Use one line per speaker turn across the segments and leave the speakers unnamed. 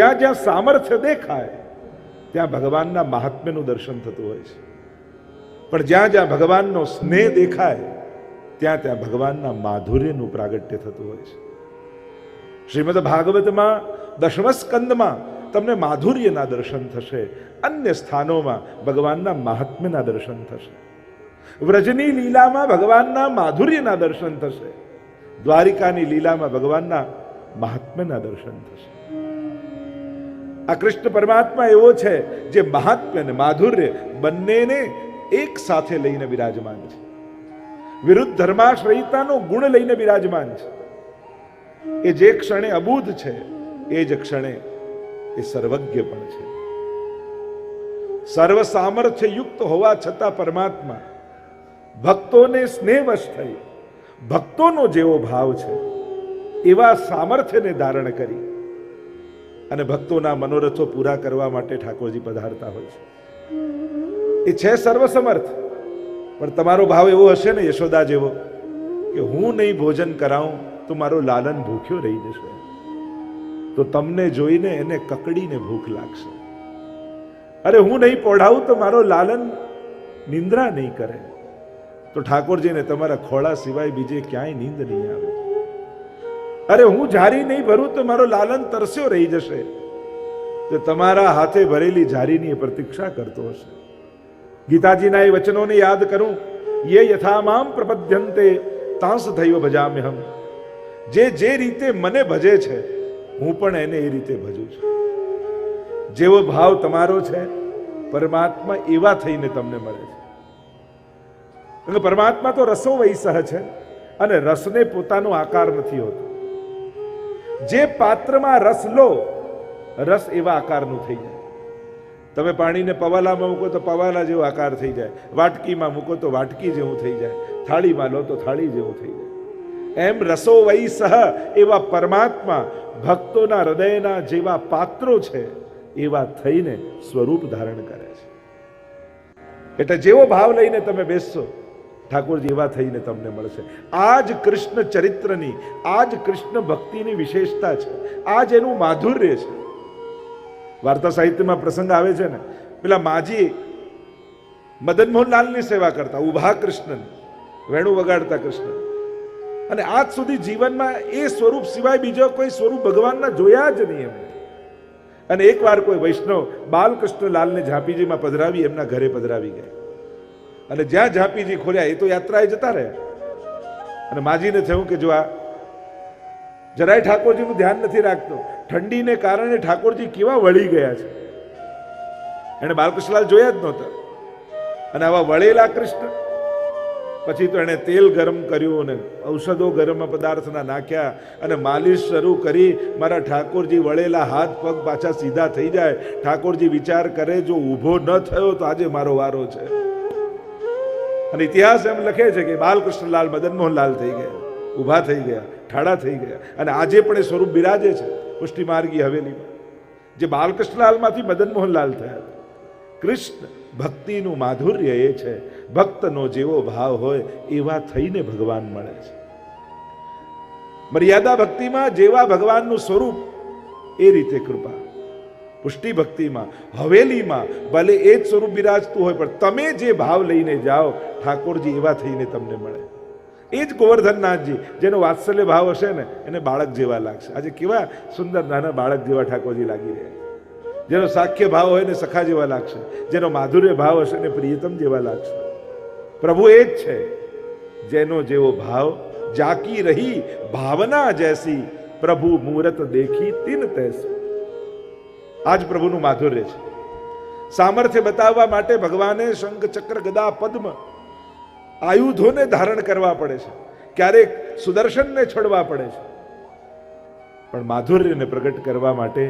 જ્યાં જ્યાં સામર્થ્ય દેખાય ત્યાં ભગવાનના મહાત્મ્યનું દર્શન થતું હોય છે, પણ જ્યાં જ્યાં ભગવાનનો સ્નેહ દેખાય ત્યાં ત્યાં ભગવાનના માધુર્યનું પ્રાગટ્ય થતું હોય છે. શ્રીમદ ભાગવતમાં 10મા સ્કંદમાં તમને માધુર્યના દર્શન થશે, અન્ય સ્થાનોમાં ભગવાનના મહાત્મ્યના દર્શન થશે. વ્રજની લીલામાં ભગવાનના માધુર્યના દર્શન થશે, દ્વારિકાની લીલામાં ભગવાનના મહાત્મ્યના દર્શન થશે. આ કૃષ્ણ પરમાત્મા એવો છે જે મહાત્મ્ય અને માધુર્ય બંનેને એક સાથે લઈને બિરાજમાન છે. વિરુદ્ધ ધર્માશ્રયિતાનો ગુણ લઈને બિરાજમાન છે. એ જે ક્ષણે અબૂધ છે એ જ ક્ષણે એ સર્વજ્ઞ પણ છે. સર્વ સામર્થ્ય યુક્ત હોવા છતાં પરમાત્મા ભક્તોને સ્નેહવશ થઈ ભક્તોનો જેવો ભાવ છે એવા સામર્થ્યને ધારણ કરી અને ભક્તોના મનોરથો પૂરા કરવા માટે ઠાકોરજી પધારતા હોય છે. એ છે સર્વસમર્થ, પણ તમારો ભાવ એવો હશે ને યશોદા જેવો કે હું નહીં ભોજન કરાવું તો મારો લાલન ભૂખ્યો રહી જશે, તો તમને જોઈને એને કકડીને ભૂખ લાગશે. અરે હું નહીં પોઢાવું તો મારો લાલન નિંદ્રા નહીં કરે, તો ઠાકોરજીને તમારા ખોળા સિવાય બીજે ક્યાંય નીંદ નહીં આવે. અરે હું જારી નહીં ભરું તો મારો લાલન તરસ્યો રહી જશે, તો તમારા હાથે ભરેલી જારીની પ્રતીક્ષા કરતો હશે. ગીતાજીના એ વચનોને યાદ કરું, યે યથા મામ પ્રપદ્યન્તે તાંસ દૈવ ભજામ્યહમ. જે રીતે મને ભજે છે હું પણ એને એ રીતે ભજું છું. જેવો ભાવ તમારો છે પરમાત્મા એવા થઈને તમને મળે છે. પરમાત્મા તો રસો વૈસહ છે અને રસને પોતાનો આકાર નથી હોતો. જે પાત્રમાં રસ લો રસ એવા આકારનું થઈ જાય. તમે પાણીને પવાલામાં મૂકો તો પવાલા જેવો આકાર થઈ જાય, વાટકીમાં મૂકો તો વાટકી જેવું થઈ જાય, થાળીમાં લો તો થાળી જેવું થઈ જાય. એમ રસો વૈસહ એવા પરમાત્મા ભક્તોના હૃદયના જેવા પાત્રો છે એવા થઈને સ્વરૂપ ધારણ કરે છે. એટલે જેવો ભાવ લઈને તમે બેસશો ઠાકોરજી એવા થઈને તમને મળશે. આ જ કૃષ્ણ ચરિત્રની, આ જ કૃષ્ણ ભક્તિની વિશેષતા છે, આ જ એનું માધુર્ય છે. વાર્તા સાહિત્યમાં પ્રસંગ આવે છે ને, પેલા માજી મદન મોહનલાલની સેવા કરતા, ઉભા કૃષ્ણ, વેણુ વગાડતા કૃષ્ણ, અને આજ સુધી જીવનમાં એ સ્વરૂપ સિવાય બીજો કોઈ સ્વરૂપ ભગવાનના જોયા જ નહીં એમણે. અને એકવાર કોઈ વૈષ્ણવ બાલકૃષ્ણલાલને ઝાંપીજીમાં પધરાવી એમના ઘરે પધરાવી ગયા, અને જ્યાં ઝાંપીજી ખોલ્યા એ તો યાત્રાએ જતા રહ્યા. અને માજીને થયું કે જો આ જરાય ઠાકોરજીનું ધ્યાન નથી રાખતો, ઠંડીને કારણે ઠાકોરજી કેવા વળી ગયા છે. એને બાલકૃષ્ણલાલ જોયા જ નહોતા, અને આવા વળેલા કૃષ્ણ. પછી તો એણે તેલ ગરમ કર્યું અને ઔષધો ગરમ પદાર્થના નાખ્યા અને માલિશ શરૂ કરી. મારા ઠાકોરજી વળેલા હાથ પગ પાછા સીધા થઈ જાય. ઠાકોરજી વિચાર કરે જો ઊભો ન થયો તો આજે મારો વારો છે. અને ઇતિહાસ એમ લખે છે કે બાલકૃષ્ણલાલ મદન મોહનલાલ થઈ ગયા, ઊભા થઈ ગયા, ઠાડા થઈ ગયા. અને આજે પણ એ સ્વરૂપ બિરાજે છે પુષ્ટિ માર્ગી હવેલીમાં, જે બાલકૃષ્ણલાલમાંથી મદન મોહનલાલ થયા. કૃષ્ણ ભક્તિનું માધુર્ય એ છે, ભક્તનો જેવો ભાવ હોય એવા થઈને ભગવાન મળે છે. મર્યાદા ભક્તિમાં જેવા ભગવાનનું સ્વરૂપ એ રીતે કૃપા. પુષ્ટિ ભક્તિમાં હવેલીમાં ભલે એ જ સ્વરૂપ બિરાજતું હોય, પણ તમે જે ભાવ લઈને જાઓ ઠાકોરજી એવા થઈને તમને મળે. એ જ ગોવર્ધનનાથજી, જેનો વાત્સલ્ય ભાવ હશે ને એને બાળક જેવા લાગશે. આજે કેવા સુંદર નાના બાળક જેવા ઠાકોરજી લાગી રહ્યા. જેનો સાખ્ય ભાવ હોય ને સખા જેવા લાગશે, જેનો માધુર્ય ભાવ હશે ને પ્રિયતમ જેવા લાગશે. પ્રભુ એ જ છે જેનો જેવો ભાવ. જાકી રહી ભાવના જૈસી પ્રભુ મૂરત દેખી તિન તૈસી. આજ પ્રભુનું માધુર્ય છે. સામર્થ્ય બતાવવા માટે ભગવાને શંખ ચક્ર ગદા પદ્મ આયુધોને ધારણ કરવા પડે છે, ક્યારેક સુદર્શનને છોડવા પડે છે, પણ માધુર્યને પ્રગટ કરવા માટે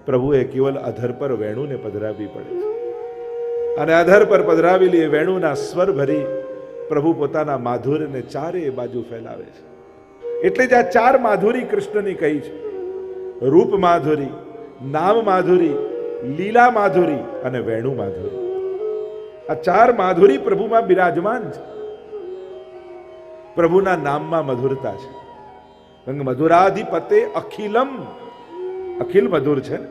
પ્રભુએ કેવલ અધર પર વેણુને પધરાવવી પડે છે. અને અધર પર પધરાવેલી એ વેણુના સ્વર ભરી પ્રભુ પોતાના માધુર્યને ચારે બાજુ ફેલાવે છે. એટલે જ આ ચાર માધુરી કૃષ્ણની કહી છે: રૂપ માધુરી, નામ માધુરી, લીલા માધુરી અને વેણુ માધુરી. આ ચાર માધુરી પ્રભુમાં બિરાજમાન છે. પ્રભુના નામમાં મધુરતા છે. મધુરાધિપતે અખિલમ, અખિલ મધુર છે ને.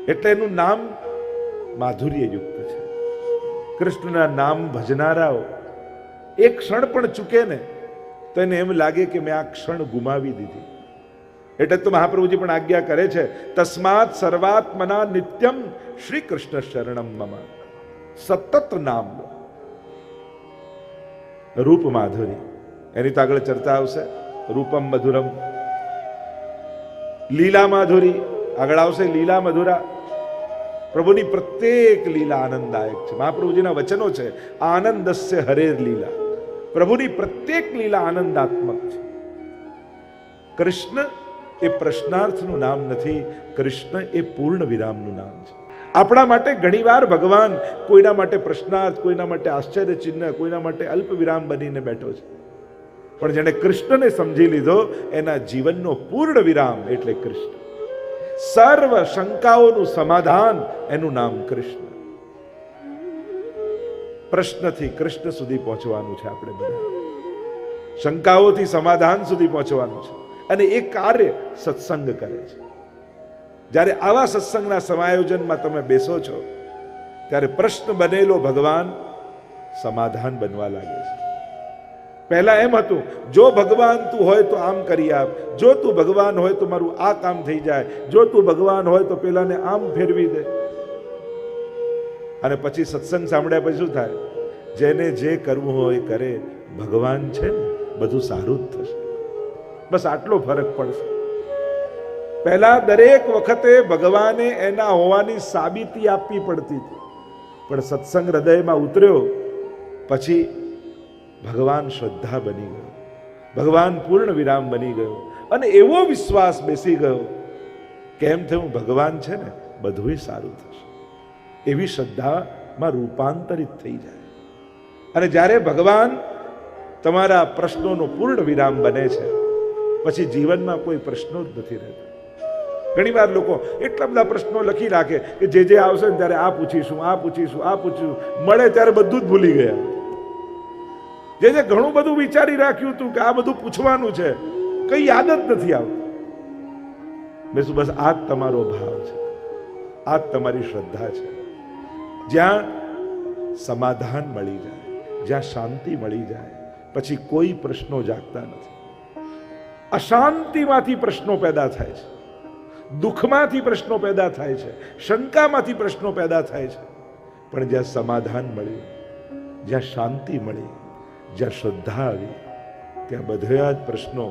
એટલે એનું નામ માધુર્યયુક્ત છે. કૃષ્ણના નામ ભજનારાઓ એક ક્ષણ પણ ચૂકે ને તો એને એમ લાગે કે મેં આ ક્ષણ ગુમાવી દીધી. એટલે તો મહાપ્રભુજી પણ આજ્ઞા કરે છે, તસ્માત સર્વાત્મના નિત્યમ શ્રી કૃષ્ણ શરણમ મમ. સતત નામ લો. રૂપ માધુરી, એની તો આગળ ચર્ચા આવશે. રૂપમ મધુરમ, લીલા માધુરી આગળ આવશે. લીલા મધુરા, પ્રભુની પ્રત્યેક લીલા આનંદદાયક છે. મહાપ્રભુજીના વચનો છે, આનંદસ્ય હરેર લીલા. પ્રભુની પ્રત્યેક લીલા આનંદાત્મક છે. કૃષ્ણ એ પ્રશ્નાર્થનું નામ નથી, કૃષ્ણ એ પૂર્ણ વિરામનું નામ છે. આપણા માટે ઘણીવાર ભગવાન કોઈના માટે પ્રશ્નાર્થ, કોઈના માટે આશ્ચર્ય ચિહ્ન, કોઈના માટે અલ્પ વિરામ બનીને બેઠો છે. પણ જેને કૃષ્ણને સમજી લીધો એના જીવનનો પૂર્ણ વિરામ એટલે કૃષ્ણ. સર્વ શંકાઓનું સમાધાન એનું નામ કૃષ્ણ. પ્રશ્નથી કૃષ્ણ સુધી પહોંચવાનું છે આપણે બધા. શંકાઓથી સમાધાન સુધી પહોંચવાનું છે. અને એ કાર્ય સત્સંગ કરે છે. જ્યારે આવા સત્સંગના સમાયોજનમાં તમે બેસો છો ત્યારે પ્રશ્ન બનેલો ભગવાન સમાધાન બનવા લાગે છે. પહેલા એમ હતું, જો ભગવાન તું હોય તો આમ કરી આપ, જો તું ભગવાન હોય તો મારું આ કામ થઈ જાય, જો તું ભગવાન હોય તો પેલાને આમ ફેરવી દે. અને પછી સત્સંગ સાંભળ્યા પછી શું થાય? જેને જે કરવું હોય કરે, ભગવાન છે ને બધું સારું જ થશે. બસ આટલો ફરક પડશે. પહેલા દરેક વખતે ભગવાને એના હોવાની સાબિતી આપવી પડતી હતી, પણ સત્સંગ હૃદયમાં ઉતર્યો પછી ભગવાન શ્રદ્ધા બની ગયો, ભગવાન પૂર્ણ વિરામ બની ગયો. અને એવો વિશ્વાસ બેસી ગયો, કેમ થયું? ભગવાન છે ને બધું સારું થશે. એવી શ્રદ્ધામાં રૂપાંતરિત થઈ જાય. અને જ્યારે ભગવાન તમારા પ્રશ્નોનો પૂર્ણ વિરામ બને છે પછી જીવનમાં કોઈ પ્રશ્નો જ નથી રહેતા. ઘણી વાર લોકો એટલા બધા પ્રશ્નો લખી રાખે કે જે આવશે ને ત્યારે આ પૂછીશું, આ પૂછીશું, આ પૂછીશું, મળે ત્યારે બધું જ ભૂલી ગયા. જે ઘણું બધું વિચારી રાખ્યું હતું કે આ બધું પૂછવાનું છે, કઈ યાદ જ નથી આવતું. બસ આ જ તમારો ભાવ છે, આ જ તમારી શ્રદ્ધા છે. જ્યાં સમાધાન મળી જાય, જ્યાં શાંતિ મળી જાય, પછી કોઈ પ્રશ્નો જાગતા નથી. અશાંતિમાંથી પ્રશ્નો પેદા થાય છે, દુઃખમાંથી પ્રશ્નો પેદા થાય છે, શંકામાંથી પ્રશ્નો પેદા થાય છે. પણ જ્યાં સમાધાન મળ્યું, જ્યાં શાંતિ મળી, જ્યાં શ્રદ્ધા આવી, ત્યાં બધા જ પ્રશ્નો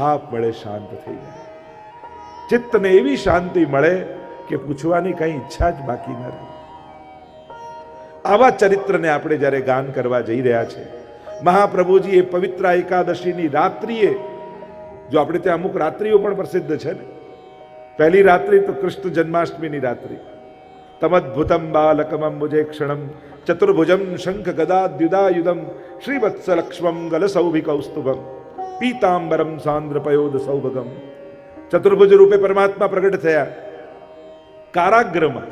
આપમેળે શાંત થઈ જાય. ચિત્તને એવી શાંતિ મળે કે પૂછવાની કઈ ઈચ્છા જ બાકી ન રહે. આવા ચરિત્રને આપણે જ્યારે ગાન કરવા જઈ રહ્યા છે, મહાપ્રભુજી એ પવિત્ર એકાદશીની રાત્રિએ, જો આપણે ત્યાં અમુક રાત્રિઓ પણ પ્રસિદ્ધ છે ને, પહેલી રાત્રિ તો કૃષ્ણ જન્માષ્ટમીની રાત્રિ. તમદ્ભુતમ બાલકમંબુજે ક્ષણમ ચતુર્ભુજમ શંખ ગદા દ્યુદાયુધમ શ્રીવત્સલક્ષ્મમ ગલસૌભિકૌસ્તુભમ પીતાંબરમ સાંદ્ર પયોદ સૌભગમ. ચતુર્ભુજ રૂપે પરમાત્મા પ્રગટ થયા કારાગ્રમાં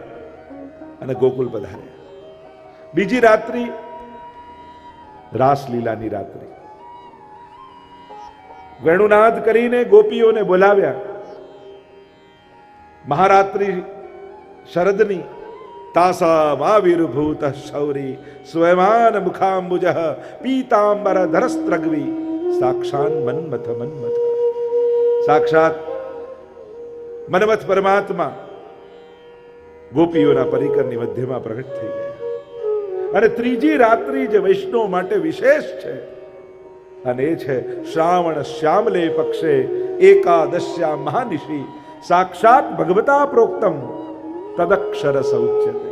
અને ગોકુલ પધાર્યા. બીજી રાત્રિ રાસલીલાની રાત્રિ. વેણુનાદ કરીને ગોપીઓને બોલાવ્યા. મહારાત્રિ શરદની તાસામાવિર્ભૂત શૌરી સ્વયમાન મુખાંબુજ પીતાંબર ધરસ્ત્રગ્વી સાક્ષાત મન્મથ મન્મથ. સાક્ષાત મન્મથ પરમાત્મા ગોપીઓના પરિકરની મધ્યમાં પ્રગટ થઈ ગયા. અને ત્રીજી રાત્રિ જે વૈષ્ણવ માટે વિશેષ છે, અને એ છે શ્રાવણ શ્યામલે પક્ષે એકાદશ્યા મહાનિશી સાક્ષાત ભગવતા પ્રોક્તમ તદક્ષર સૌચ્યતે.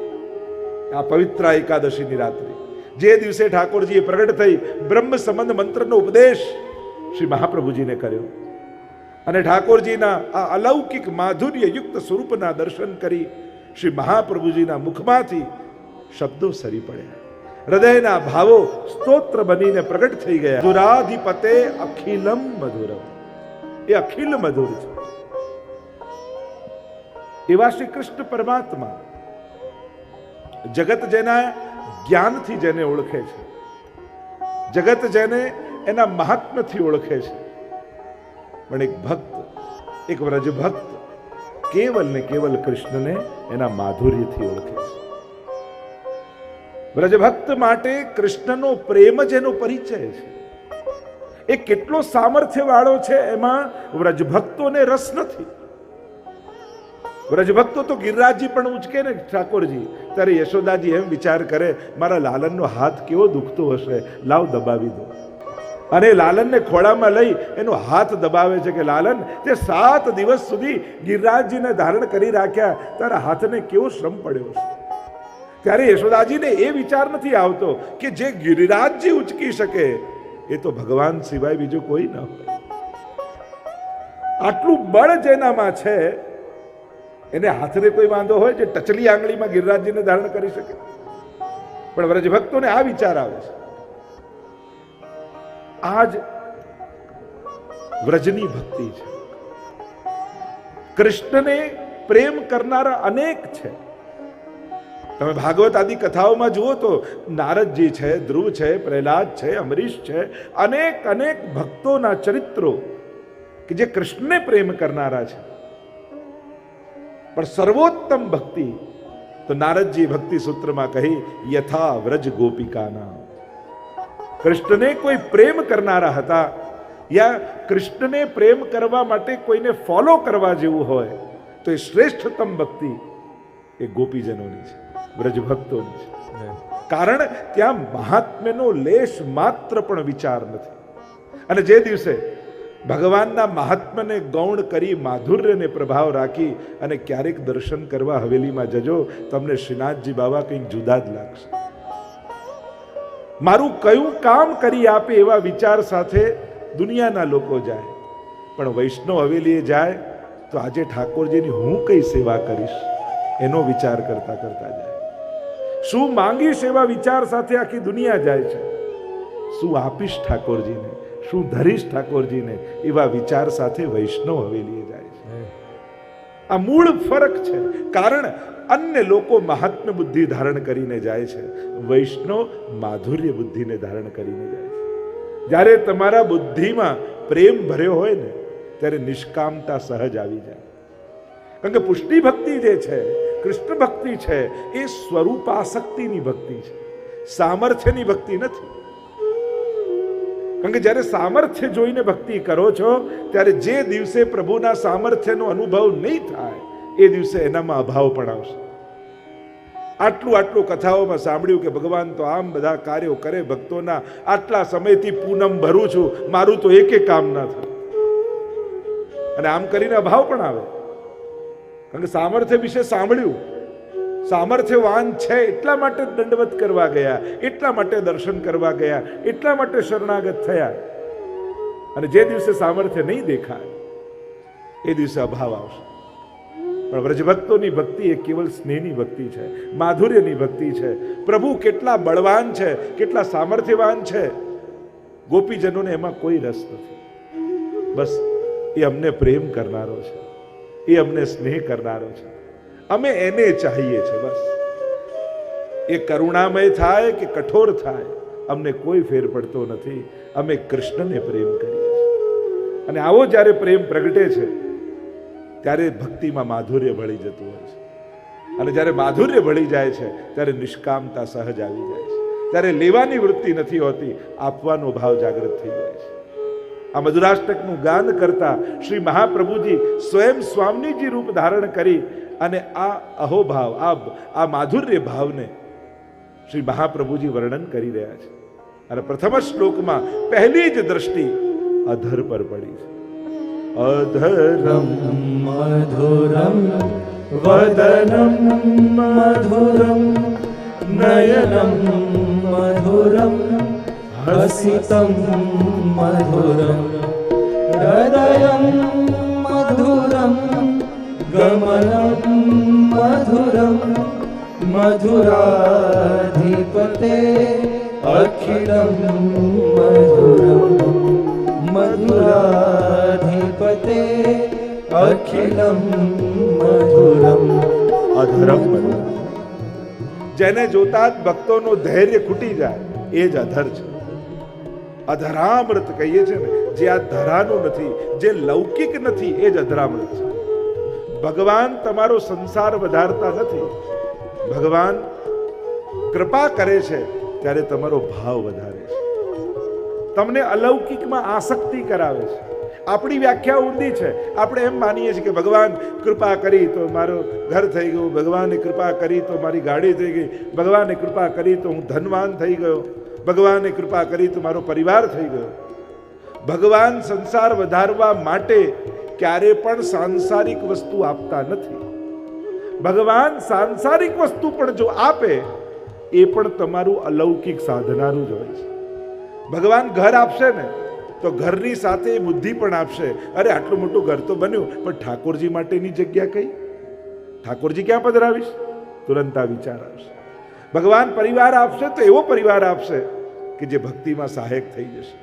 આ પવિત્ર એકાદશીની રાત્રિ, જે દિવસે ઠાકોરજીએ પ્રગટ થઈ બ્રહ્મ સંબંધ મંત્રનો ઉપદેશ શ્રી મહાપ્રભુજીને કર્યો, અને ઠાકોરજીના આ અલૌકિક માધુર્ય યુક્ત સ્વરૂપના દર્શન કરી શ્રી મહાપ્રભુજીના મુખમાંથી શબ્દો સરી પડ્યા, હૃદયના ભાવો સ્તોત્ર બનીને પ્રગટ થઈ ગયા. મધુરાધિપતે અખિલમ મધુરમ. એ અખિલ મધુર છે. એવા શ્રી કૃષ્ણ પરમાત્મા જગત જેના જ્ઞાનથી જેને ઓળખે છે, જગત જેને એના મહાત્મ્યથી ઓળખે છે, પણ એક ભક્ત, એક વ્રજ ભક્ત કેવલ ને કેવલ કૃષ્ણને એના માધુર્યથી ઓળખે છે. વ્રજભક્ત માટે કૃષ્ણનો પ્રેમ જ એનો પરિચય છે. એ કેટલો સામર્થ્ય વાળો છે એમાં વ્રજભક્તોને રસ નથી. વ્રજભક્તો તો ગિરિરાજજી પણ ઉચકે ને ઠાકોરજી, ત્યારે યશોદાજી એમ વિચાર કરે, મારા લાલનનો હાથ કેવો દુખતો હશે, લાવ દબાવી દો. અને લાલનને ખોળામાં લઈ એનો હાથ દબાવે છે કે લાલન, તે 7 દિવસ સુધી ગિરિરાજજીને ધારણ કરી રાખ્યા, તારા હાથને કેવો શ્રમ પડ્યો છે. ત્યારે યશોદાજીને એ વિચાર નથી આવતો કે જે ગિરિરાજજી ઉચકી શકે એ તો ભગવાન સિવાય બીજું કોઈ ન હોય. આટલું બળ જેનામાં છે એને હાથને કોઈ વાંધો હોય જે ટચલી આંગળીમાં ગિરિરાજજીને ધારણ કરી શકે? પણ વ્રજભક્તોને આ વિચાર આવે છે. આજ વ્રજની ભક્તિ છે. કૃષ્ણને પ્રેમ કરનારા અનેક છે. તમે ભાગવત આદિ કથાઓમાં જુઓ તો નારદજી છે, ધ્રુવ છે, પ્રહલાદ છે, અમરીશ છે, અનેક અનેક ભક્તોના ચરિત્રો કે જે કૃષ્ણને પ્રેમ કરનારા છે. પણ સર્વોત્તમ ભક્તિ તો નારદજી ભક્તિ સૂત્રમાં કહી, યથા વ્રજ ગોપિકાના. કૃષ્ણને કોઈ પ્રેમ કરનારા હતા, યા કૃષ્ણને પ્રેમ કરવા માટે કોઈને ફોલો કરવા જેવું હોય તો એ શ્રેષ્ઠતમ ભક્તિ એ ગોપીજનોની છે, વ્રજભક્તોની છે. કારણ ત્યાં મહાત્મ્યનો લેશ માત્ર પણ વિચાર નથી. અને જે દિવસે ભગવાનના મહાત્મ્યને ગૌણ કરી, માધુર્યને પ્રભાવ રાખી અને ક્યારેક દર્શન કરવા હવેલીમાં જજો, તમને શ્રીનાથજી બાબા કંઈક જુદા જ લાગશે. મારું કયું કામ કરી આપે એવા વિચાર સાથે દુનિયાના લોકો જાય, પણ વૈષ્ણવ હવેલીએ જાય તો આજે ઠાકોરજીની હું કઈ સેવા કરીશ એનો વિચાર કરતા કરતા જાય. શું માંગીશ એવા વિચાર સાથે આખી દુનિયા જાય છે. શું આપીશ ઠાકોરજીને, શું ધરીશ ઠાકોરજીને એવા વિચાર સાથે વૈષ્ણવ હવેલીએ જાય છે. આ મૂળ ફરક છે. કારણ અન્ય લોકો મહાત્મ્ય બુદ્ધિ ધારણ કરીને જાય છે, વૈષ્ણવ માધુર્ય બુદ્ધિને ધારણ કરીને જાય છે. જ્યારે તમારા બુદ્ધિમાં પ્રેમ ભર્યો હોય ને ત્યારે નિષ્કામતા સહજ આવી જાય. કારણ કે પુષ્ટિ ભક્તિ જે છે, કૃષ્ણ ભક્તિ છે, એ સ્વરૂપાસક્તિની ભક્તિ છે, સામર્થ્યની ભક્તિ નથી. કારણ કે જ્યારે સામર્થ્ય જોઈને ભક્તિ કરો છો ત્યારે જે દિવસે પ્રભુના સામર્થ્યનો અનુભવ નહીં થાય એ દિવસે એનામાં અભાવ પણ આવશે. આટલું કથાઓમાં સાંભળ્યું કે ભગવાન તો આમ બધા કાર્યો કરે ભક્તોના, આટલા સમયથી પૂનમ ભરું છું, મારું તો એક કામ ના થાય. અને આમ કરીને અભાવ પણ આવે. કારણ કે સામર્થ્ય વિશે સાંભળ્યું, સામર્થ્યવાન છે એટલા માટે દંડવત કરવા ગયા, એટલા માટે દર્શન કરવા ગયા, એટલા માટે શરણાગત થયા. અને જે દિવસે સામર્થ્ય નહીં દેખાય એ દિવસે અભાવ આવશે. પણ વ્રજભક્તોની ભક્તિ એ કેવલ સ્નેહની ભક્તિ છે, માધુર્યની ભક્તિ છે. પ્રભુ કેટલા બળવાન છે, કેટલા સામર્થ્યવાન છે, ગોપીજનોને એમાં કોઈ રસ નથી. બસ એ અમને પ્રેમ કરનારો છે, એ અમને સ્નેહ કરનારો છે, અમે એને ચાહીએ છીએ. બસ એ કરુણામય થાય કે કઠોર થાય અમને કોઈ ફેર પડતો નથી. અમે કૃષ્ણને પ્રેમ કરીએ છીએ. અને આવો જ્યારે પ્રેમ પ્રગટે છે ત્યારે ભક્તિમાં માધુર્ય ભળી જતું હોય છે. અને જ્યારે માધુર્ય ભળી જાય છે ત્યારે નિષ્કામતા સહજ આવી જાય છે. ત્યારે લેવાની વૃત્તિ નથી હોતી, આપવાનો ભાવ જાગૃત થઈ જાય છે. આ મધુરાષ્ટકનું ગાન કરતા શ્રી મહાપ્રભુજી સ્વયં સ્વામીજી રૂપ ધારણ કરી અને આ અહોભાવ, આ માધુર્ય ભાવને શ્રી મહાપ્રભુજી વર્ણન કરી રહ્યા છે. અને પ્રથમ શ્લોકમાં પહેલી જ દ્રષ્ટિ અધર પર પડી છે. અધરમ
મધુરમ વદનમ મધુરમ નયનમ મધુરમ હસિતમ મધુરમ હૃદયમ મધુરમ ગમનમ મધુરમ મધુરાધિપતે અખિલમ મધુરમ મધુરાધિપતે અખિલમ મધુરમ.
અધરમ મધુરમ, જેને જોતા જ ભક્તોનો ધૈર્ય ખૂટી જાય એ જ અધર છે. અધરામૃત કહીએ છીએ ને, જે આ ધરાનું નથી, જે લૌકિક નથી, એ જ અધરામૃત છે. ભગવાન તમારો સંસાર વધારતા નથી. ભગવાન કૃપા કરે છે ત્યારે તમારો ભાવ વધારે છે, તમને અલૌકિકમાં આસક્તિ કરાવે છે. આપણી વ્યાખ્યા ઊંધી છે. આપણે એમ માનીએ છીએ કે ભગવાન કૃપા કરી તો મારું ઘર થઈ ગયું, ભગવાને કૃપા કરી તો મારી ગાડી થઈ ગઈ, ભગવાને કૃપા કરી તો હું ધનવાન થઈ ગયો, ભગવાને કૃપા કરી તો મારો પરિવાર થઈ ગયો. ભગવાન સંસાર વધારવા માટે ક્યારે પણ સાંસારિક વસ્તુ આપતા નથી. ભગવાન સાંસારિક વસ્તુ પણ જો આપે એ પણ તમારું અલૌકિક સાધનાનું જ હોય છે. ભગવાન ઘર આપશે ને તો ઘરની સાથે બુદ્ધિ પણ આપશે. અરે આટલું મોટું ઘર તો બન્યું, પણ ઠાકોરજી માટેની જગ્યા કઈ? ઠાકોરજી ક્યાં પધરાવીશ? તુરંત આ વિચાર આવશે. ભગવાન પરિવાર આપશે તો એવો પરિવાર આપશે કે જે ભક્તિમાં સહાયક થઈ જશે.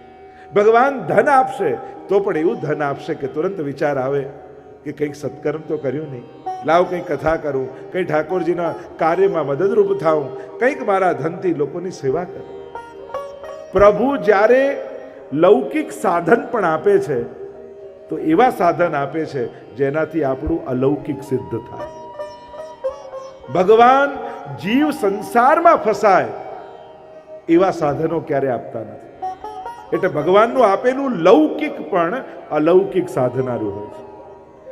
ભગવાન ધન આપશે તો પણ એવું ધન આપશે કે તુરંત વિચાર આવે કે કંઈક સત્કર્મ તો કર્યું નહીં, લાવ કંઈક કથા કરું, કંઈ ઠાકોરજીના કાર્યમાં મદદરૂપ થાઉં, કંઈક મારા ધનથી લોકોની સેવા કરું. પ્રભુ જ્યારે લૌકિક સાધન પણ આપે છે તો એવા સાધન આપે છે જેનાથી આપણું અલૌકિક સિદ્ધ થાય. ભગવાન જીવ સંસારમાં ફસાય એવા સાધનો ક્યારે આપતા નથી. એટલે ભગવાનનું આપેલું લૌકિક પણ અલૌકિક સાધનારું હોય છે.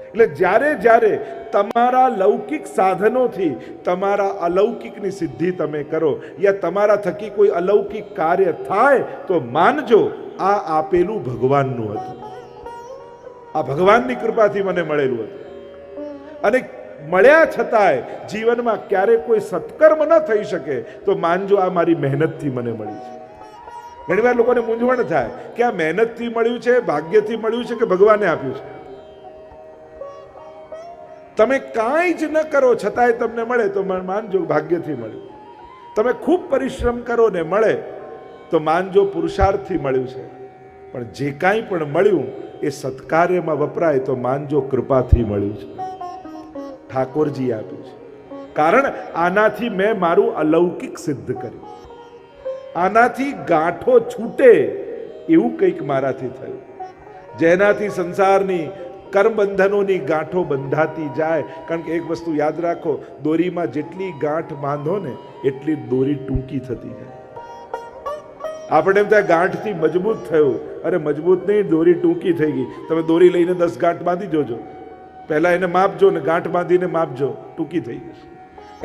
એટલે જ્યારે જ્યારે તમારા લૌકિક સાધનોથી તમારા અલૌકિકની સિદ્ધિ તમે કરો યા તમારા થકી કોઈ અલૌકિક કાર્ય થાય તો માનજો આ આપેલું ભગવાનનું હતું. આ ભગવાનની કૃપાથી મને મળેલું હતું. અને મળ્યા છતાંય જીવનમાં ક્યારેક કોઈ સત્કર્મ ન થઈ શકે તો માનજો આ મારી મહેનતથી મને મળી છે. ઘણીવાર લોકોને મૂંઝવણ થાય કે આ મહેનતથી મળ્યું છે, ભાગ્યથી મળ્યું છે કે ભગવાને આપ્યું છે. તમે કાંઈ જ ન કરો છતાંય તમને મળે તો માનજો ભાગ્યથી મળ્યું. તમે ખૂબ પરિશ્રમ કરો ને મળે તો માનજો પુરુષાર્થથી મળ્યું છે. પણ જે કાંઈ પણ મળ્યું એ સત્કાર્યમાં વપરાય તો માનજો કૃપાથી મળ્યું છે, ઠાકોરજી આપ્યું છે. કારણ આનાથી મેં મારું અલૌકિક સિદ્ધ કર્યું. આનાથી ગાંઠો છૂટે એવું કંઈક મારાથી થયું, જેનાથી સંસારની કર્મબંધનોની ગાંઠો બંધાતી જાય. કારણ કે એક વસ્તુ યાદ રાખો, દોરીમાં જેટલી ગાંઠ બાંધો ને એટલી દોરી ટૂંકી થતી જાય. આપણે એમ થાય ગાંઠથી મજબૂત થયું, અરે મજબૂત નહીં, દોરી ટૂંકી થઈ ગઈ. તમે દોરી લઈને 10 ગાંઠ બાંધી જોજો, પહેલા એને માપજો ને ગાંઠ બાંધીને માપજો, ટૂંકી થઈ જશે.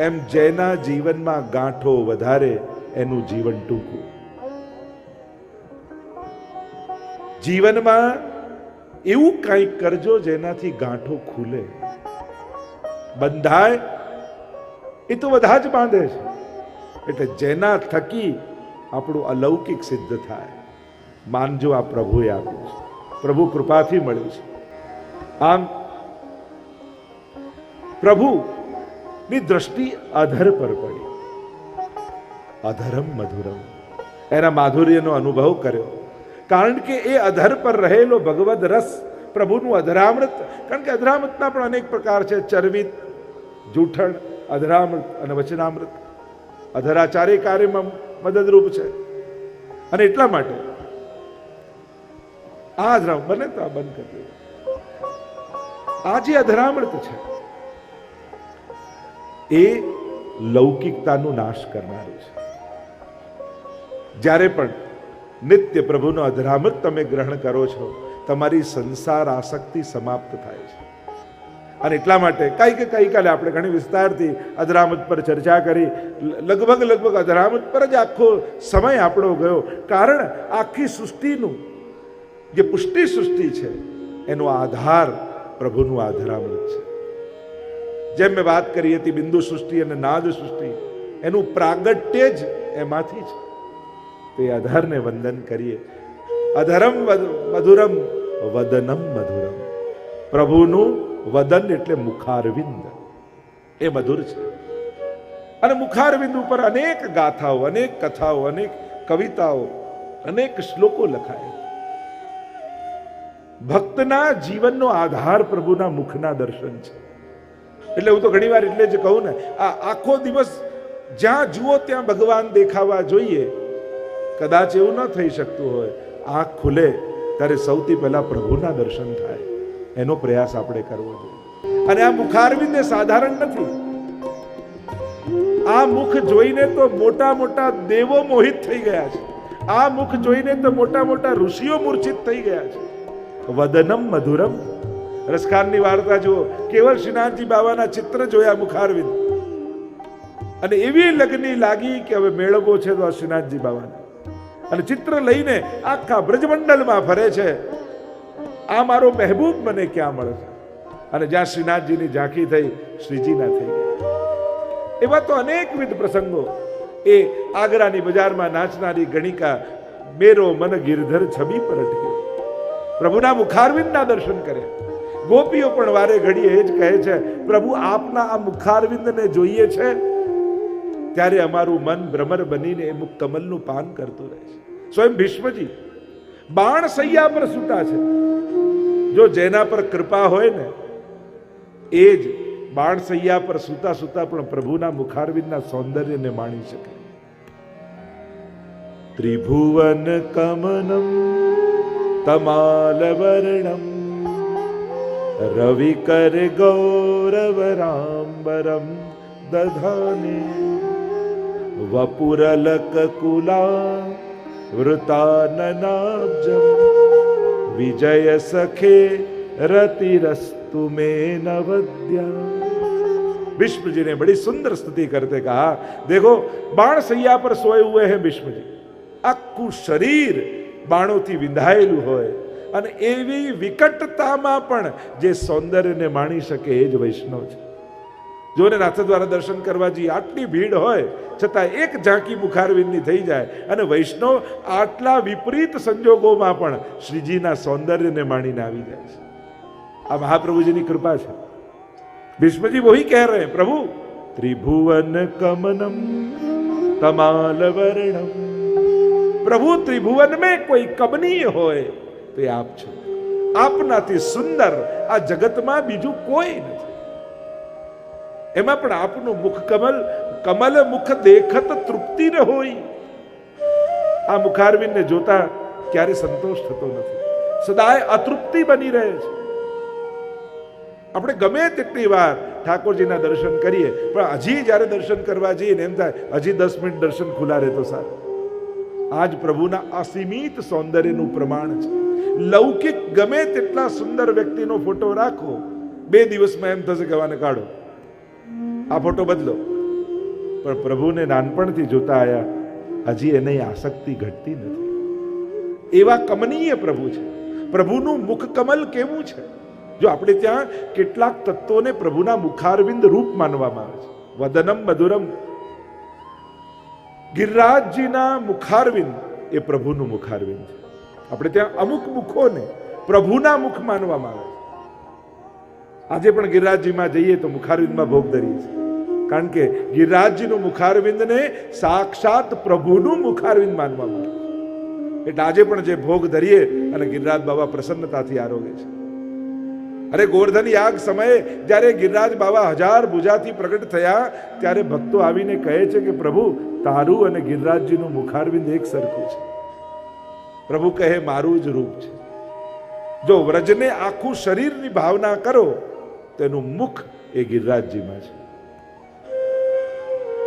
એમ જેના જીવનમાં ગાંઠો વધારે એનું જીવન ટૂંકું. જીવનમાં એવું કંઈક કરજો જેનાથી ગાંઠો ખુલે. બંધાય એ તો બધા જ બાંધે છે. એટલે જેના થકી આપણું અલૌકિક સિદ્ધ થાય માનજો આ પ્રભુએ આપ્યું છે, પ્રભુ કૃપાથી મળ્યું છે. આમ પ્રભુની દ્રષ્ટિ અધર પર પડી. અધરમ મધુરમ, એના માધુર્યનો અનુભવ કર્યો. કારણ કે એ અધર પર રહેલો ભગવદ રસ, પ્રભુનું અધરામૃત. કારણ કે અધરામૃતના પણ અનેક પ્રકાર છે, ચરવિત, જૂઠણ, અધરામૃત અને વચનામૃત. અધરાચાર્ય કાર્યમાં મદદરૂપ છે. અને એટલા માટે આ અધરામૃત બને તો આ બંધ કરી દે. આ જે અધરામૃત છે એ લૌકિકતાનો નાશ કરનારું છે. જ્યારે પણ નિત્ય પ્રભુનો અધરામૃત તમે ગ્રહણ કરો છો તમારી સંસાર આસક્તિ સમાપ્ત થાય છે. અને એટલા માટે ગઈકાલે આપણે ઘણી વિસ્તારથી અધરામૃત પર ચર્ચા કરી. લગભગ અધરામૃત પર જ આખો સમય આપણો ગયો. કારણ આખી સૃષ્ટિનું જે પુષ્ટિ સૃષ્ટિ છે એનો આધાર પ્રભુનું અધરામૃત છે. જેમ મેં વાત કરી હતી બિંદુ સૃષ્ટિ અને નાદ સૃષ્ટિ, એનું પ્રાગટ્ય જ એમાંથી છે. તો એ અધરને વંદન કરીએ. અધરમ મધુરમ વદનમ મધુરમ. પ્રભુનું વદન એટલે મુખારવિંદ, એ મધુર છે. અને મુખારવિંદ ઉપર અનેક ગાથાઓ, અનેક કથાઓ, અનેક કવિતાઓ, અનેક શ્લોકો લખાય. ભક્તના જીવનનો આધાર પ્રભુના મુખના દર્શન છે. એટલે હું તો ઘણી વાર એટલે જ કહું ને, આ આખો દિવસ જ્યાં જુઓ ત્યાં ભગવાન દેખાવા જોઈએ. કદાચ એવું ન થઈ શકતું હોય, આંખ ખુલે ત્યારે સૌથી પહેલા પ્રભુના દર્શન થાય, એનો પ્રયાસ આપણે કરવો જોઈએ. અને આ મુખારવિંદ એ સાધારણ નથી. આ મુખ જોઈને તો મોટા મોટા દેવો મોહિત થઈ ગયા છે. આ મુખ જોઈને તો મોટા મોટા ઋષિઓ મૂર્છિત થઈ ગયા છે. વદનમ મધુરમ. રસખાનની વાર્તા જુઓ, કેવળ શ્રીનાથજી બાબાના ચિત્ર જોયા મુખારવિંદ અને એવી લગ્ની લાગી કે હવે મેળવો છે તો શ્રીનાથજી બાબાને, અને ચિત્ર લઈને આખા બ્રજમંડળમાં ફરે છે. આ મારો મહેબૂબ મને ક્યાં મળે છે? અને જ્યાં શ્રીનાથજીની ઝાંખી થઈ, શ્રીજીના થઈ ગયા. એવા તો અનેકવિધ પ્રસંગો. એ આગ્રાની બજારમાં નાચનારી ગણિકા મેરો મન ગિરધર છબી પર અટકે, પ્રભુના મુખારવિંદના દર્શન કરે. ગોપીઓ પણ વારે ઘડીએ એ જ કહે છે, પ્રભુ આપના આ મુખારવિંદને જોઈએ છે ત્યારે અમારું મન ભ્રમર બનીને એ મુખ કમલનું પાન કરતું રહે છે. સ્વયં ભીષ્મજી બાણ સૈયા પર સૂતા છે. જો જેના પર કૃપા હોય ને એ જ બાણ સૈયા પર સૂતા સૂતા પણ પ્રભુના મુખારવિંદના સૌંદર્યને માણી શકે. ત્રિભુવન કમનમ તમાલ વર્ણમ રવિકર ગૌરવ રામ્બરમ દધાને વપુરલક કુલા વૃતાનનાબ્જમ વિજય સખે रतिरस्तु में नवद्या. भीष्म जी ने बड़ी सुंदर स्तुति करते कहा, देखो बाण सैया पर सोए हुए हैं भीष्म जी. आखું શરીર બાણોથી વિંધાયેલું હોય અને એવી વિકટતામાં પણ જે સૌંદર્યને માણી શકે એ જ વૈષ્ણવ છે. જોને નાથદ્વારા દર્શન કરવા જઈએ, આટલી ભીડ હોય છતાં એક ઝાંકી મુખારવિંદની થઈ જાય અને વૈષ્ણવ આટલા વિપરીત સંજોગોમાં પણ શ્રીજીના સૌંદર્યને માણીને આવી જાય છે. આ મહાપ્રભુજીની કૃપા છે. ભીષ્મજી વહી કહ રહે, પ્રભુ ત્રિભુવન કમનમ તમાલ વર્ણમ. પ્રભુ ત્રિભુવન में કોઈ કમનીય હોય તો એ આપ છો. આપનાથી સુંદર આ જગતમાં બીજું કોઈ નથી. એમાં પણ આપનું મુખ કમલ, કમલ મુખ દેખત તૃપ્તિ ન હોય. આ મુખારવિંદને જોતા ક્યારે સંતોષ થતો નથી, સદાય અતૃપ્તિ બની રહે છે. આપણે ગમે તેટલી વાર ઠાકોરજીના દર્શન કરીએ પણ હજી જ્યારે દર્શન કરવા જઈએ ને એમ થાય હજી 10 મિનિટ દર્શન ખુલ્લા રહે તો સારું. આજ પ્રભુના અસીમિત સૌંદર્યનું પ્રમાણ છે. લૌકિક ગમે તેટલા સુંદર વ્યક્તિનો ફોટો રાખો, 2 દિવસમાં એમ થશે કે આને કાઢો, આ ફોટો બદલો. પણ પ્રભુને નાનપણથી જોતા આયા, હજી એની આસક્તિ ઘટતી નથી. એવા કમનીય પ્રભુ છે. પ્રભુનું મુખ કમલ કેવું છે? જો આપણે ત્યાં કેટલાક તત્વોને પ્રભુના મુખારવિંદ રૂપ માનવામાં આવે છે. વદનમ મધુરમ. ગિરિરાજજીના મુખારવિંદ એ પ્રભુનું મુખારવિંદ છે. આપણે ત્યાં અમુક મુખોને પ્રભુના મુખ માનવામાં આવે છે. આજે પણ ગિરિરાજજીમાં જઈએ તો મુખારવિંદમાં ભોગ ધરીએ છીએ, કારણ કે ગિરિરાજજીનું મુખારવિંદને સાક્ષાત પ્રભુનું મુખારવિંદ માનવામાં આવે છે. એટલે આજે પણ જે ભોગ ધરીએ અને ગિરિરાજ બાબા પ્રસન્નતાથી આરોગે છે. અરે ગોવર્ધન યાગ સમયે જ્યારે ગિરિરાજ બાબા 1000 ભુજાથી પ્રગટ થયા ત્યારે ભક્તો આવીને કહે છે કે પ્રભુ તારું અને ગિરિરાજજીનું મુખારવિંદ એક સરખું છે. પ્રભુ કહે મારું જ રૂપ છે. જો વ્રજને આખું શરીરની ભાવના કરો તેનું મુખ એ ગિરિરાજજીમાં છે.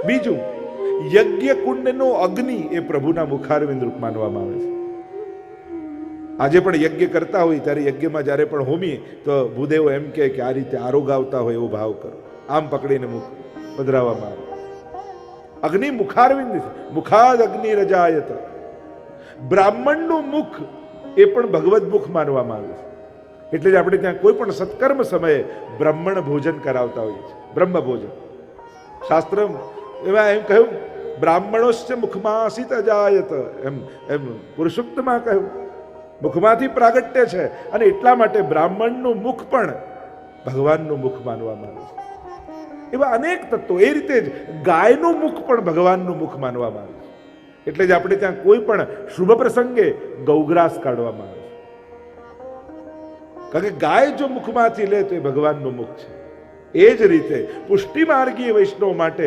બીજું, યજ્ઞ કુંડનો અગ્નિ એ પ્રભુના મુખારવિંદ રૂપ માનવામાં આવે છે. આજે પણ યજ્ઞ કરતા હોય ત્યારે યજ્ઞમાં જ્યારે પણ હોમીએ તો ભૂદેવો એમ કે આ રીતે આરોગાવતા હોય એવો ભાવ કરો, આમ પકડીને મુખ પધરાવવામાં આવે. અગ્નિ મુખારવિંદ છે. મુખાદ અગ્નિ રજાયત. બ્રાહ્મણનું મુખ એ પણ ભગવદ મુખ માનવામાં આવે છે. એટલે જ આપણે ત્યાં કોઈ પણ સત્કર્મ સમયે બ્રાહ્મણ ભોજન કરાવતા હોઈએ છીએ, બ્રહ્મ ભોજન. શાસ્ત્ર એમાં એમ કહ્યું, બ્રાહ્મણોશ્ચ મુખમાસિત અજાયત. એમ પુરુષોક્તમાં કહ્યું, મુખમાંથી પ્રાગટ્ય છે અને એટલા માટે બ્રાહ્મણનું મુખ પણ ભગવાનનું મુખ માનવામાં આવે છે. એવા અનેક તત્વો. એ રીતે જ ગાયનું મુખ પણ ભગવાનનું મુખ માનવામાં આવે છે. એટલે જ આપણે ત્યાં કોઈ પણ શુભ પ્રસંગે ગૌગ્રાસ કાઢવામાં આવે છે, કારણ કે ગાય જો મુખમાંથી લે તો એ ભગવાનનું મુખ છે. એ જ રીતે પુષ્ટિ માર્ગીય વૈષ્ણવ માટે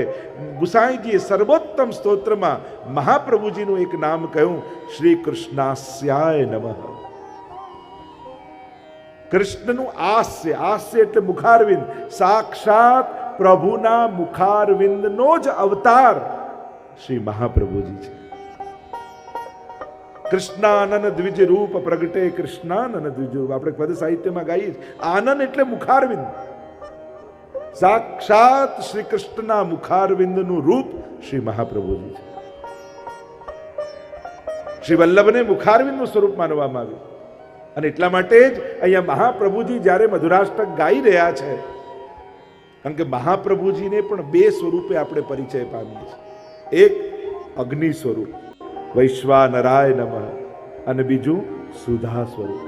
ગુસાઈજીએ સર્વોત્તમ સ્તોત્રમાં મહાપ્રભુજીનું એક નામ કહ્યું, શ્રી કૃષ્ણાસ્યાય નમઃ. કૃષ્ણનું હાસ્ય, હાસ્ય એટલે મુખારવિંદ, સાક્ષાત પ્રભુના મુખારવિંદનો જ અવતાર શ્રી મહાપ્રભુજી છે. કૃષ્ણાનન દ્વિજ રૂપ પ્રગટે, કૃષ્ણાનન દ્વિજ રૂપ. આપણે પદ સાહિત્યમાં ગાઈએ છીએ. આનન એટલે મુખારવિંદ, સાક્ષાત શ્રી કૃષ્ણના મુખારવિંદનું રૂપ શ્રી મહાપ્રભુજી છે. શ્રી વલ્લભને મુખારવિંદનું સ્વરૂપ માનવામાં આવ્યું અને એટલા માટે જ અહીંયા મહાપ્રભુજી જ્યારે મધુરાષ્ટક ગાઈ રહ્યા છે, કારણ કે મહાપ્રભુજીને પણ બે સ્વરૂપે આપણે પરિચય પામીએ છીએ. એક અગ્નિ સ્વરૂપ વૈશ્વાનરાય નમઃ અને બીજું સુધા સ્વરૂપ.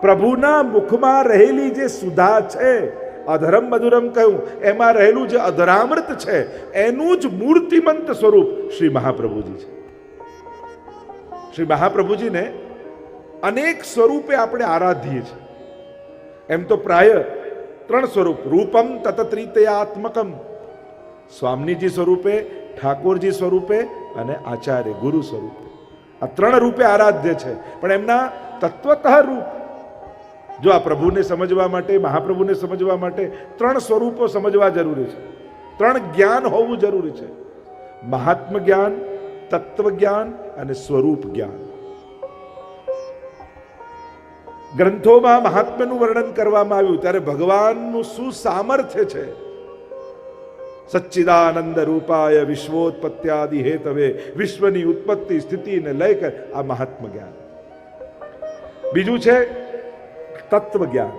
પ્રભુના મુખમાં રહેલી જે સુધા છે, અધરમ મધુરમ કહ્યું, એમાં રહેલું જે અધરામૃત છે એનું જ મૂર્તિમંત સ્વરૂપ શ્રી મહાપ્રભુજી છે. શ્રી મહાપ્રભુજીને અનેક સ્વરૂપે આપણે આરાધીએ છીએ. એમ તો પ્રાય ત્રણ સ્વરૂપ, રૂપમ તતત્રિતયાત્મકમ, સ્વામીજી સ્વરૂપે, ઠાકોરજી સ્વરૂપે અને આચાર્ય ગુરુ સ્વરૂપે. આ ત્રણ રૂપે આરાધ્ય છે. પણ એમના તત્વતઃ રૂપ, જો આ પ્રભુને સમજવા માટે, મહાપ્રભુને સમજવા માટે ત્રણ સ્વરૂપો સમજવા જરૂરી છે. ત્રણ જ્ઞાન હોવું જરૂરી છે: મહાત્મ જ્ઞાન, તત્વ જ્ઞાન અને સ્વરૂપ જ્ઞાન. ગ્રંથોમાં મહાત્મ્યનું વર્ણન કરવામાં આવ્યું ત્યારે ભગવાનનું શું સામર્થ્ય છે. સચ્ચિદાનંદ રૂપાય વિશ્વોત્પત્યાદિ હેતવે, વિશ્વની ઉત્પત્તિ સ્થિતિ ને લય કર, આ મહાત્મ જ્ઞાન. બીજું છે તત્વ જ્ઞાન.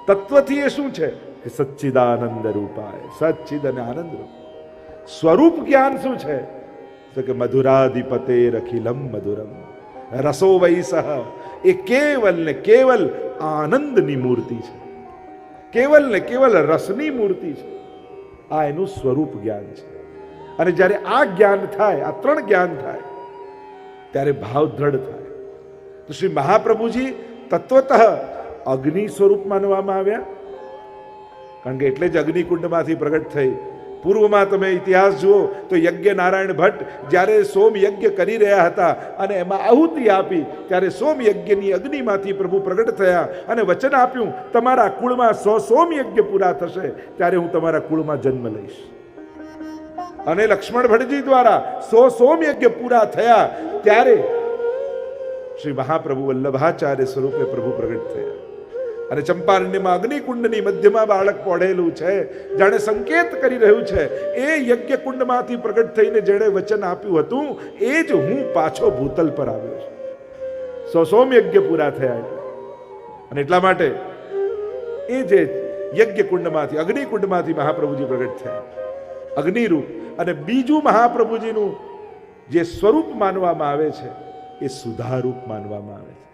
તત્વથી એ શું છે કે સચ્ચિદાનંદ રૂપાય, સચ્ચિદ અને આનંદ રૂપ. સ્વરૂપ જ્ઞાન શું છે તો કે મધુરાધિપતે રખિલમ મધુરમ, રસો વૈસહ, એ કેવલ ને કેવલ આનંદની મૂર્તિ છે, કેવલ ને કેવલ રસની મૂર્તિ છે. આ એનું સ્વરૂપ જ્ઞાન છે. અને જ્યારે આ જ્ઞાન થાય, આ ત્રણ જ્ઞાન થાય, ત્યારે ભાવ દ્રઢ થાય. તો શ્રી મહાપ્રભુજી તત્વતઃ અગ્નિ સ્વરૂપ માનવામાં આવ્યા, કારણ કે એટલે જ અગ્નિકુંડમાંથી પ્રગટ થઈ. પૂર્વમાં તમે ઇતિહાસ જુઓ તો યજ્ઞ નારાયણ ભટ્ટ જ્યારે સોમ યજ્ઞ કરી રહ્યા હતા અને એમાં આહુતિ આપી, ત્યારે સોમ યજ્ઞની અગ્નિમાંથી પ્રભુ પ્રગટ થયા અને વચન આપ્યું, તમારા કુળમાં 100 સોમ યજ્ઞ પૂરા થશે ત્યારે હું તમારા કુળમાં જન્મ લઈશ. અને લક્ષ્મણ ભટ્ટજી દ્વારા 100 સોમ યજ્ઞ પૂરા થયા ત્યારે શ્રી મહાપ્રભુ વલ્લભાચાર્ય સ્વરૂપે પ્રભુ પ્રગટ થયા. અને ચંપારણ્યમાં અગ્નિકુંડની મધ્યમાં બાળક પડેલું છે, જાણે સંકેત કરી રહ્યું છે, એ યજ્ઞકુંડમાંથી પ્રગટ થઈને જેણે વચન આપ્યું હતું એ જ હું પાછો ભૂતલ પર આવ્યો છું. 100 સોમ યજ્ઞ પૂરા થયા એટલે. અને એટલા માટે એ જે યજ્ઞકુંડમાંથી, અગ્નિકુંડમાંથી મહાપ્રભુજી પ્રગટ થયા, અગ્નિરૂપ. અને બીજું મહાપ્રભુજીનું જે સ્વરૂપ માનવામાં આવે છે એ સુધારૂપ માનવામાં આવે છે.